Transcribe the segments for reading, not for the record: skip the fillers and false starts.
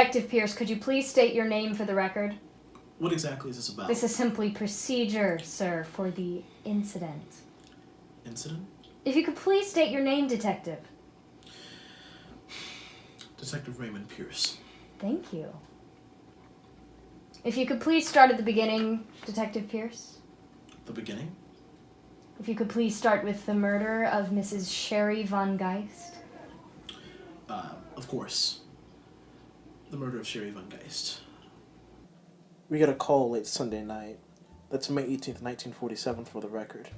Detective Pierce, could you please state your name for the record? What exactly is this about? This is simply procedure, sir, for the incident. Incident? If you could please state your name, Detective. Detective Raymond Pierce. Thank you. If you could please start at the beginning, Detective Pierce. The beginning? If you could please start with the murder of Mrs. Sherry Von Geist. Of course. The murder of Sherry Von Geist. We got a call late Sunday night. That's May 18th, 1947 for the record.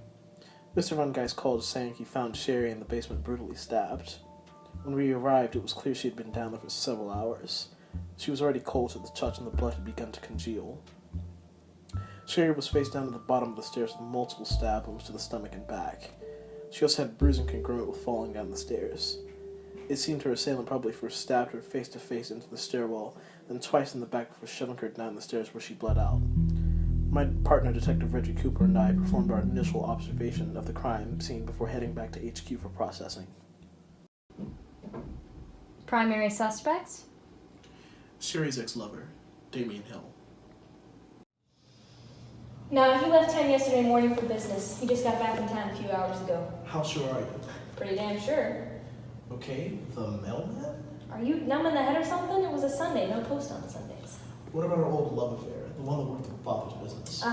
Mr. Von Geist called saying he found Sherry in the basement brutally stabbed. When we arrived, it was clear she had been down there for several hours. She was already cold to the touch and the blood had begun to congeal. Sherry was face down at the bottom of the stairs with multiple stab wounds to the stomach and back. She also had bruising congruent with falling down the stairs. It seemed her assailant probably first stabbed her face to face into the stairwell, then twice in the back before shoving her down the stairs where she bled out. My partner, Detective Reggie Cooper, and I performed our initial observation of the crime scene before heading back to HQ for processing. Primary suspects? Sherry's ex-lover, Damien Hill. No, he left town yesterday morning for business. He just got back in town a few hours ago. How sure are you? Pretty damn sure. Okay, the mailman? Are you numb in the head or something? It was a Sunday, no post on Sundays. What about our old love affair, the one that worked at the father's business?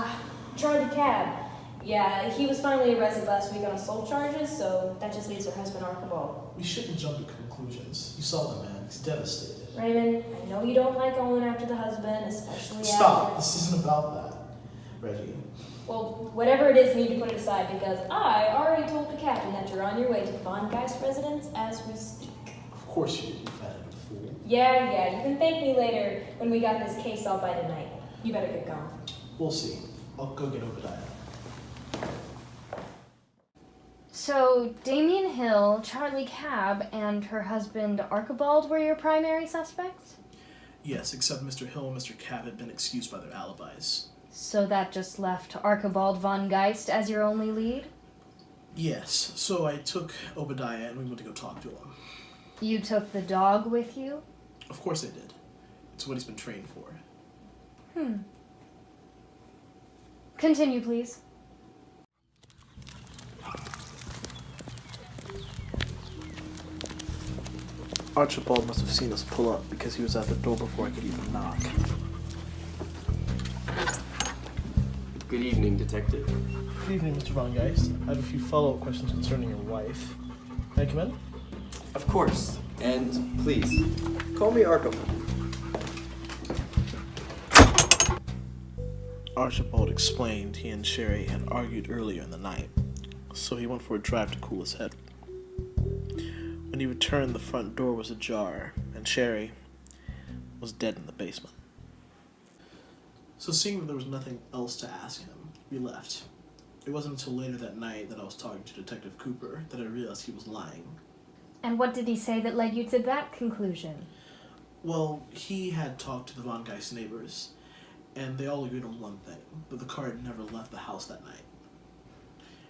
Charlie Cab. Yeah, he was finally arrested last week on assault charges, so that just leaves her husband Archibald. We shouldn't jump to conclusions. You saw the man. He's devastated. Raymond, I know you don't like going after the husband, especially Stop! after... This isn't about that, Reggie. Well, whatever it is, you need to put it aside because I already told the captain that you're on your way to the Von Geist residence as we speak. Of course you did, you fat fool. Yeah, you can thank me later when we got this case all by tonight. You better get going. We'll see. I'll go get Obadiah. So, Damien Hill, Charlie Cab, and her husband Archibald were your primary suspects? Yes, except Mr. Hill and Mr. Cab had been excused by their alibis. So that just left Archibald Von Geist as your only lead? Yes, so I took Obadiah and we went to go talk to him. You took the dog with you? Of course I did. It's what he's been trained for. Continue, please. Archibald must have seen us pull up because he was at the door before I could even knock. Good evening, Detective. Good evening, Mr. Von Geist. I have a few follow-up questions concerning your wife. May I come in? Of course. And please, call me Archibald. Archibald explained he and Sherry had argued earlier in the night, so he went for a drive to cool his head. When he returned, the front door was ajar, and Sherry was dead in the basement. So seeing that there was nothing else to ask him, we left. It wasn't until later that night that I was talking to Detective Cooper that I realized he was lying. And what did he say that led you to that conclusion? Well, he had talked to the Von Geist neighbors, and they all agreed on one thing, that the car had never left the house that night.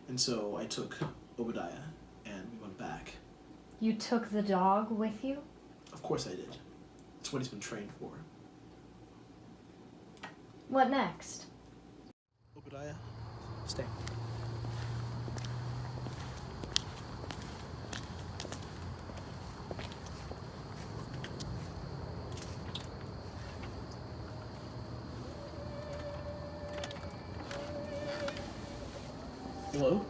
And so I took Obadiah, and we went back. You took the dog with you? Of course I did. It's what he's been trained for. What next? Obadiah, stay. Hello?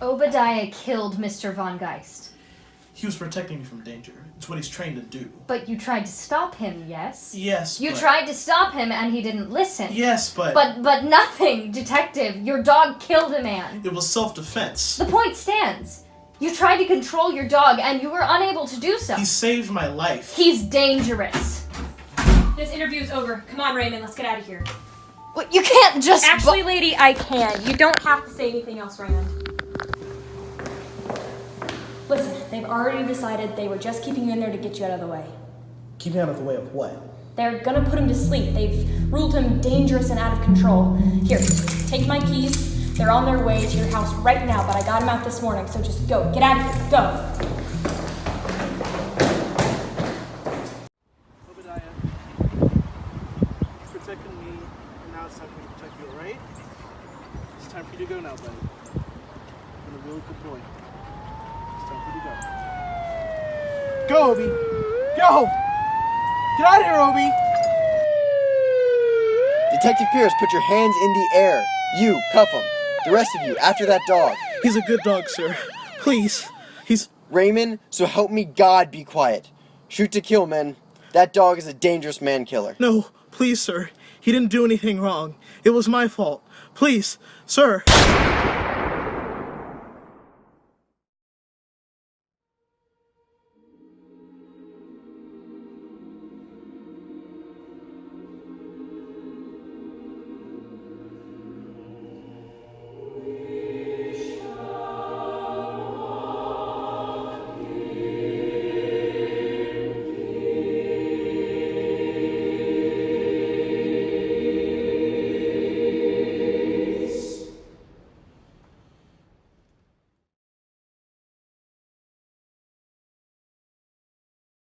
Obadiah killed Mr. Von Geist. He was protecting me from danger. It's what he's trained to do. But you tried to stop him, yes? Yes, You but... tried to stop him and he didn't listen. Yes, but... But nothing, Detective. Your dog killed a man. It was self-defense. The point stands. You tried to control your dog and you were unable to do so. He saved my life. He's dangerous. This interview's over. Come on, Raymond, let's get out of here. Well, you can't just... Actually, lady, I can. You don't have to say anything else, Raymond. Listen, they've already decided they were just keeping you in there to get you out of the way. Keep me out of the way of what? They're gonna put him to sleep. They've ruled him dangerous and out of control. Here, take my keys. They're on their way to your house right now, but I got them out this morning, so just go. Get out of here. Go. Obadiah, it's protecting me, and now it's time for me to protect you, alright? It's time for you to go now, buddy. You're a really good boy. It's time for you to go. Go, Obi! Go! Get out of here, Obi! Detective Pierce, put your hands in the air. You, cuff him. The rest of you, after that dog. He's a good dog, sir. Please. He's... Raymond, so help me God, be quiet. Shoot to kill, men. That dog is a dangerous man killer. No, please, sir. He didn't do anything wrong. It was my fault. Please, sir.